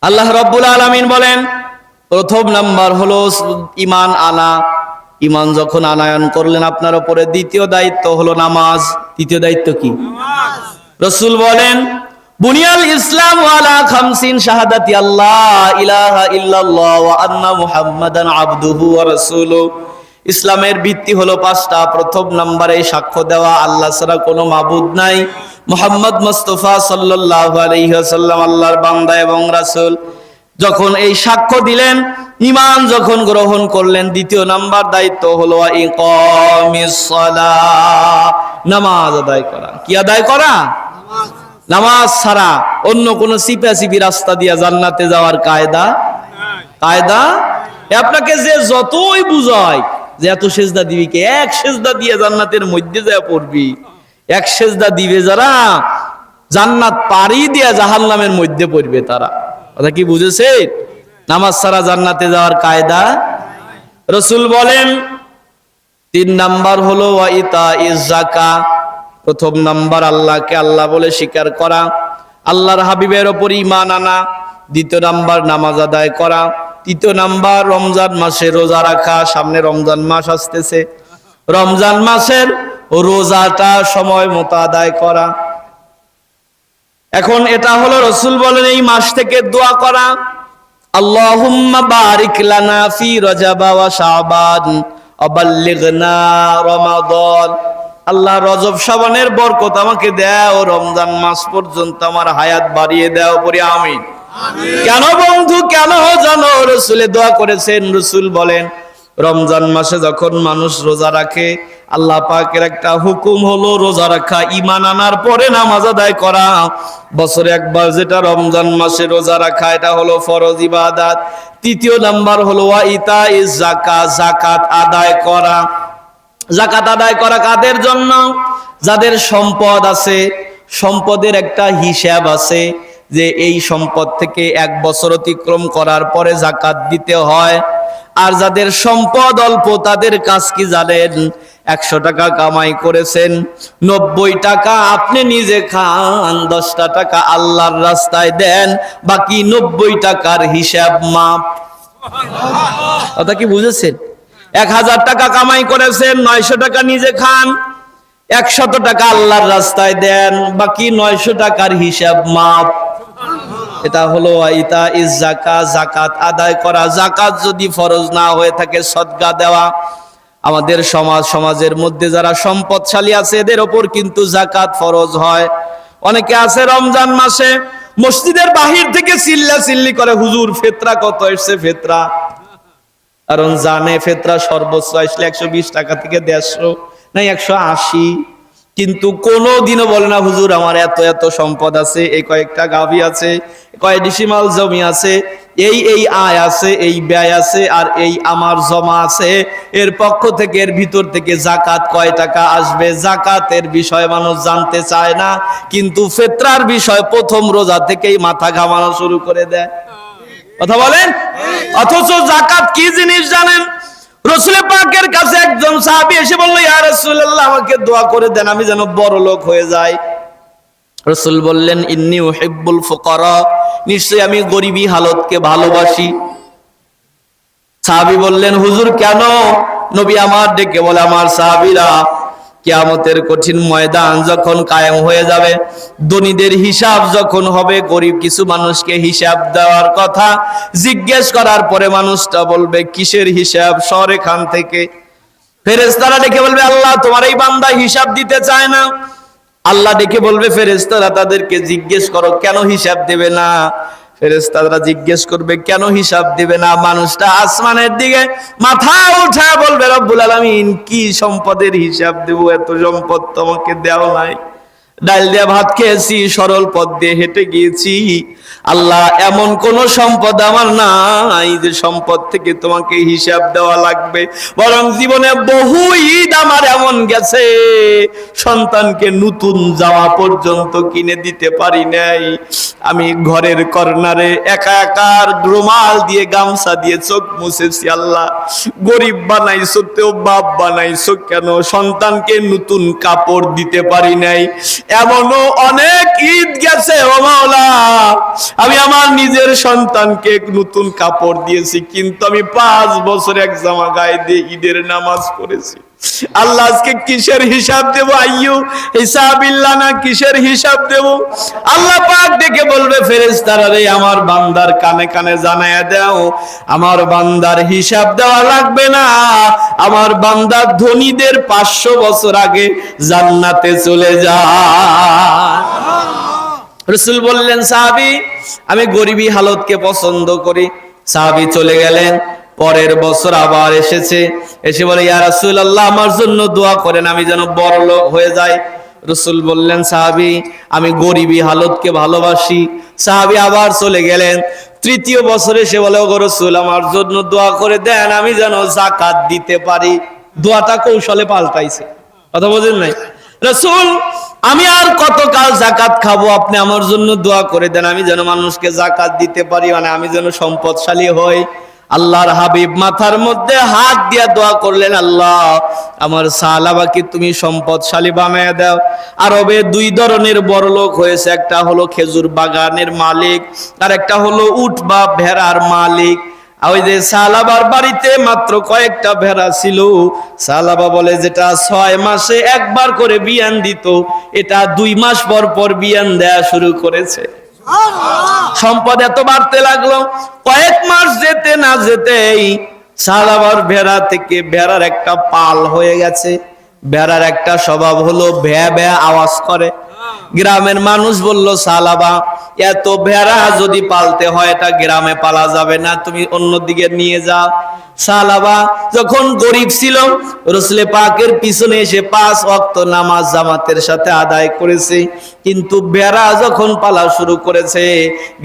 আল্লাহ রাব্বুল আলামিন বলেন প্রথম নাম্বার হলো ঈমান আনা। ঈমান যখন আনায়ন করলেন আপনার উপরে, দ্বিতীয় দায়িত্ব হলো নামাজ। তৃতীয় দায়িত্ব কি? নামাজ। রাসূল বলেন বুনিয়াল ইসলাম আলা খামসিন শাহাদাতি আল্লাহ ইলাহা ইল্লাল্লাহ ওয়া আন্না মুহাম্মাদান আবদুহু ওয়া রাসূলুহু। ইসলামের ভিত্তি হলো পাঁচটা। প্রথম নম্বরে সাক্ষ্য দেওয়া আল্লাহ ছাড়া কোনো মাবুদ নাই, মুহাম্মদ মুস্তাফা সাল্লাল্লাহু আলাইহি ওয়াসাল্লাম আল্লাহর বান্দা এবং রাসূল। যখন এই সাক্ষ্য দিলেন, ঈমান যখন গ্রহণ করলেন, দ্বিতীয় নাম্বার দায়িত্ব হলো ইকামিস সালাহ, নামাজ আদায় করা। কি আদায় করা? নামাজ ছাড়া অন্য কোন সিপাসিপি রাস্তা দিয়ে জান্নাতে যাওয়ার কায়দা আপনাকে যে যতই বুঝায় যে এত সেজদা দিবি, কে এক সেজদা দিয়ে জান্নাতের মধ্যে যায় পড়বি, এক সেজদা দিবে যারা জান্নাত পাড়ি দিয়ে জাহান্নামের মধ্যে পড়বে তারা। কথা কি বুঝেছে? নামাজ ছাড়া জান্নাতে যাওয়ার কায়দা। রাসূল বলেন তিন নাম্বার হলো ওয়াইতাইজ যাকাত। প্রথম নাম্বার আল্লাহকে আল্লাহ বলে স্বীকার করা, আল্লাহর হাবিবের উপর ঈমান আনা। দ্বিতীয় নাম্বার নামাজ আদায় করা। তৃতীয় নাম্বার রমজান মাসে রোজা রাখা। সামনে রমজান মাস আসতেছে, রমজান মাসের রোজাটা সময় মতো আদায় করা। এখন এটা হলো রাসূল বলেন এই মাস থেকে দোয়া করা, আল্লাহুম্মা বারিক লানা ফি রজব ওয়া শাবান ওয়া বাল্লিগনা রমাদান। আল্লাহ রজব শাবানের বরকত আমাকে দাও, রমজান মাস পর্যন্ত আমার হায়াত বাড়িয়ে দাও, পড়ি আমিন। কেন বন্ধু, কেন জানো রাসূল দোয়া করেছেন? রাসূল বলেন রমজান মাসে যখন মানুষ রোজা রাখে, আল্লাহ পাকের একটা হুকুম হলো রোজা রাখা, ঈমান আনার পরে নামাজ আদায় করা। বছরে একবার যেটা রমজান মাসে রোজা রাখা, এটা হলো ফরজ ইবাদত। তৃতীয় নাম্বার হলো ওয়াইতাইজ যাকাত, যাকাত আদায় করা। যাকাত আদায় করা কাদের জন্য? যাদের সম্পদ আছে, সম্পদের একটা হিসাব আছে যে এই সম্পদ থেকে এক বছর অতিক্রম করার পরে যাকাত দিতে হয়। আর যাদের সম্পদ অল্প, তাদের কাজ কি জানেন? 100 টাকা কামাই করেছেন, 90 টাকা আপনি নিজে খান, 10টা টাকা আল্লাহর রাস্তায় দেন, বাকি 90 টাকার হিসাব মাপ। কথা কি বুঝেছেন? 1000 টাকা কামাই করেছেন, 900 টাকা নিজে খান, 100 টাকা আল্লাহর রাস্তায় দেন, বাকি 900 টাকার হিসাব মাপ। এটা হলো ওয়াইতাইজ যাকাত, যাকাত আদায় করা। যাকাত যদি ফরজ না হয়ে থাকে, সদকা দেওয়া। আমাদের সমাজের মধ্যে যারা সম্পদশালী আছে এদের ওপর কিন্তু যাকাত ফরজ হয়। অনেকে আছে রমজান মাসে মসজিদের বাহির থেকে চিল্লাচিল্লি করে, হুজুর ফিতরা কত এসেছে ফিতরা। কারণ জানে ফিতরা সর্বোচ্চ আসলে 120 টাকা থেকে 150 নাই 180, কিন্তু কোনোদিনও বলে না হুজুর আমার এত এত সম্পদ আছে, এই কয়েকটা গাভী আছে, কয় ডিসিমাল জমি আছে, এই আয় আছে, এই ব্যয় আছে, আর এই আমার জমা আছে, এর পক্ষ থেকে এর ভিতর থেকে যাকাত কয় টাকা আসবে। যাকাতের বিষয় মানুষ জানতে চায় না, কিন্তু ফিতরার বিষয় প্রথম রোজা থেকেই মাথা ঘামানো শুরু করে দেয়। কথা বলেন? অথচ যাকাত কি জিনিস জানেন? রাসূল পাকের কাছে একজন সাহাবী এসে বলল, ইয়া রাসূলুল্লাহ আমাকে দোয়া করে দেন, আমি যেন বড় লোক হয়ে যাই। রাসূল বললেন ইন্নী উহিব্বুল ফুকারা, নিশ্চয়ই আমি গরিবী হালতকে ভালোবাসি। সাহাবী বললেন হুজুর কেন? নবী আমার ডেকে বলে, আমার সাহাবীরা কিয়ামতের কঠিন ময়দান যখন কায়েম হয়ে যাবে, ধনীদের হিসাব যখন হবে, গরিব কিছু মানুষকে হিসাব দেওয়ার কথা জিজ্ঞেস করার পরে মানুষটা বলবে কিসের হিসাব? সর এখান থেকে। ফেরেশতারা ডেকে বলবে আল্লাহ তোমার এই বান্দা হিসাব দিতে চায় না। আল্লাহ ডেকে বলবে ফেরেশতারা তাদেরকে জিজ্ঞেস করো কেন হিসাব দেবে না। ফেরেশতারা জিজ্ঞেস করবে কেন হিসাব দিবে না। মানুষটা আসমানের দিকে মাথা উঠায় বলবে রব্বুল আলামিন কি সম্পদের হিসাব দেব, এত সম্পদ তোমাকে দেওয়া নাই, ডাল দিয়ে ভাত খেয়েছি, সরল পথ দিয়ে হেঁটে গিয়েছি, আল্লাহ এমন কোন সম্পদ আমার নাই যে সম্পদ থেকে তোমাকে হিসাব দেওয়া লাগবে। বরং জীবনে বহু ঈদ আমার এমন গেছে সন্তানকে নতুন জামা পর্যন্ত কিনে দিতে পারি নাই। আমি ঘরের কর্নারে একা একার রুমাল দিয়ে গামছা দিয়ে চোখ মুছেছি। আল্লাহ গরিব বানাইছো তেও বাপ বানাইছো কেন? সন্তানকে নতুন কাপড় দিতে পারি নাই। এমনও অনেক ঈদ গেছে ও মাওলা আমি আমার নিজের সন্তানকে নতুন কাপড় দিয়েছি, কিন্তু আমি 5 বছর এক জামা গায়ে দিয়ে ঈদের নামাজ পড়েছি। আল্লাহ আজকে কিসের হিসাব দেব? আইয়ু হিসাবিল্লাহ, না কিসের হিসাব দেব? আল্লাহ পাক ডেকে বলবে, ফেরেশতারা রে, আমার বান্দার কানে কানে জানায়া দাও, আমার বান্দার হিসাব দেওয়া লাগবে না, আমার বান্দা ধনীদের 500 বছর আগে জান্নাতে চলে যায়। রাসূল বললেন, সাহাবী, আমি গরিবী হালতকে পছন্দ করি। সাহাবী চলে গেলেন। পরের বছর আবার এসেছে, এসে বলে, ইয়া রাসূলুল্লাহ, আমার জন্য দোয়া করেন, আমি যেন বড়লোক হয়ে যাই। রাসূল বললেন, সাহাবী, আমি গরিবী হালতকে ভালোবাসি। সাহাবী আবার চলে গেলেন। তৃতীয় বছরে এসে বলে, ওগো রাসূল, আমার জন্য দোয়া করে দেন, আমি যেন যাকাত দিতে পারি। দোয়াটা কৌশলে পাল্টাইছে, কথা বোঝেন নাই? রাসূল, আমি আর কতকাল যাকাত খাবো, আপনি আমার জন্য দোয়া করে দেন, আমি যেন মানুষকে যাকাত দিতে পারি, মানে আমি যেন সম্পদশালী হই। আল্লাহর হাবিব মাথার মধ্যে হাত দিয়া দোয়া করলেন, আল্লাহ, আমার সাহাবাকে তুমি সম্পদশালী বানায় দাও। আরবে 2 ধরনের বড়লোক হয়েছে, একটা হলো খেজুর বাগানের মালিক, আর একটা হলো উট বা ভেড়ার মালিক। ওই যে সালাবার বাড়িতে মাত্র কয়েকটা ভেড়া ছিল। সালাবা বলে, যেটা 6 মাসে একবার করে বিয়ান দিত, এটা 2 মাস পর পর বিয়ান দেয়া শুরু করেছে। সম্পদ এত বাড়তে লাগলো, কয়েক মাস যেতে না যেতেই সালাবার ভেড়া থেকে ভেড়ার একটা পাল হয়ে গেছে। ভেড়ার একটা স্বভাব হলো ভ্যা ভ্যা আওয়াজ করে। গ্রামের মানুষ বলল, সালাবা, এত ভেড়া যদি পালতে হয়, এটা গ্রামে পালা যাবে না, তুমি অন্যদিকে নিয়ে যাও। সালাবা যখন গরিব ছিল, রাসূল পাকের পিছনে এসে 5 ওয়াক্ত নামাজ জামাতের সাথে আদায় করেছে, কিন্তু ভেড়া যখন পালা শুরু করেছে,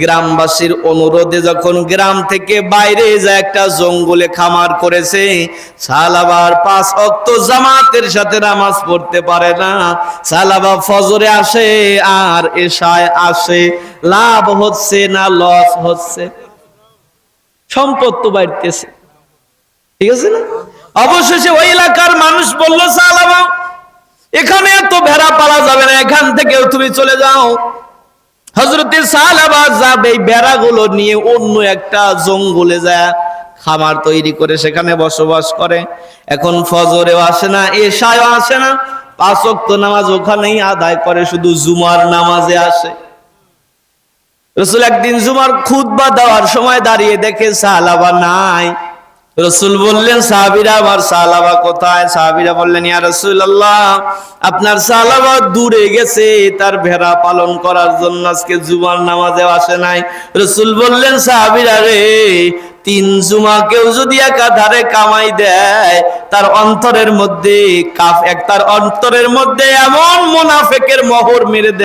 গ্রামবাসীর অনুরোধে যখন গ্রাম থেকে বাইরে যায় একটা জঙ্গলে খামার করেছে, সালাবার 5 ওয়াক্ত জামাতের সাথে নামাজ পড়তে পারে না। সালাবা ফজরে আসে আর এশায় আসে, লাভ হচ্ছে না লস হচ্ছে? সম্পদ তো বাড়তেছে, ঠিক আছে না? অবশেষে ওই এলাকার মানুষ বলল, সালাবা, এখানে এত ভেড়া পালা যাবে না, এখান থেকেও তুমি চলে যাও। হযরতে সালাবা যাবে এই ভেড়াগুলো নিয়ে অন্য একটা জঙ্গলে যায় খামার তৈরি করে সেখানে বসবাস করে। এখন ফজরেও আসে না, এশায়ও আসে না, 5 ওয়াক্ত নামাজ ওখানেই আদায় করে, শুধু জুমার নামাজে আসে। রাসূল একদিন জুমার খুতবা দেওয়ার সময় দাঁড়িয়ে দেখে সালাবা নাই। রাসূল বললেন, সাহাবীরা, আমার সালাবা কোথায়? সাহাবীরা বললেন, ইয়া রাসূলুল্লাহ, আপনার সালাবা দূরে গেছে তার ভেড়া পালন করার জন্য, আজকে জুমার নামাজেও আসে নাই। রাসূল বললেন, সাহাবীরা রে, 3 জুমা কেউ যদি একাধারে কামাই দেয়, তার অন্তরের মধ্যে তার অন্তরের মধ্যে এমন মুনাফিকের মোহর মেরে দেয়।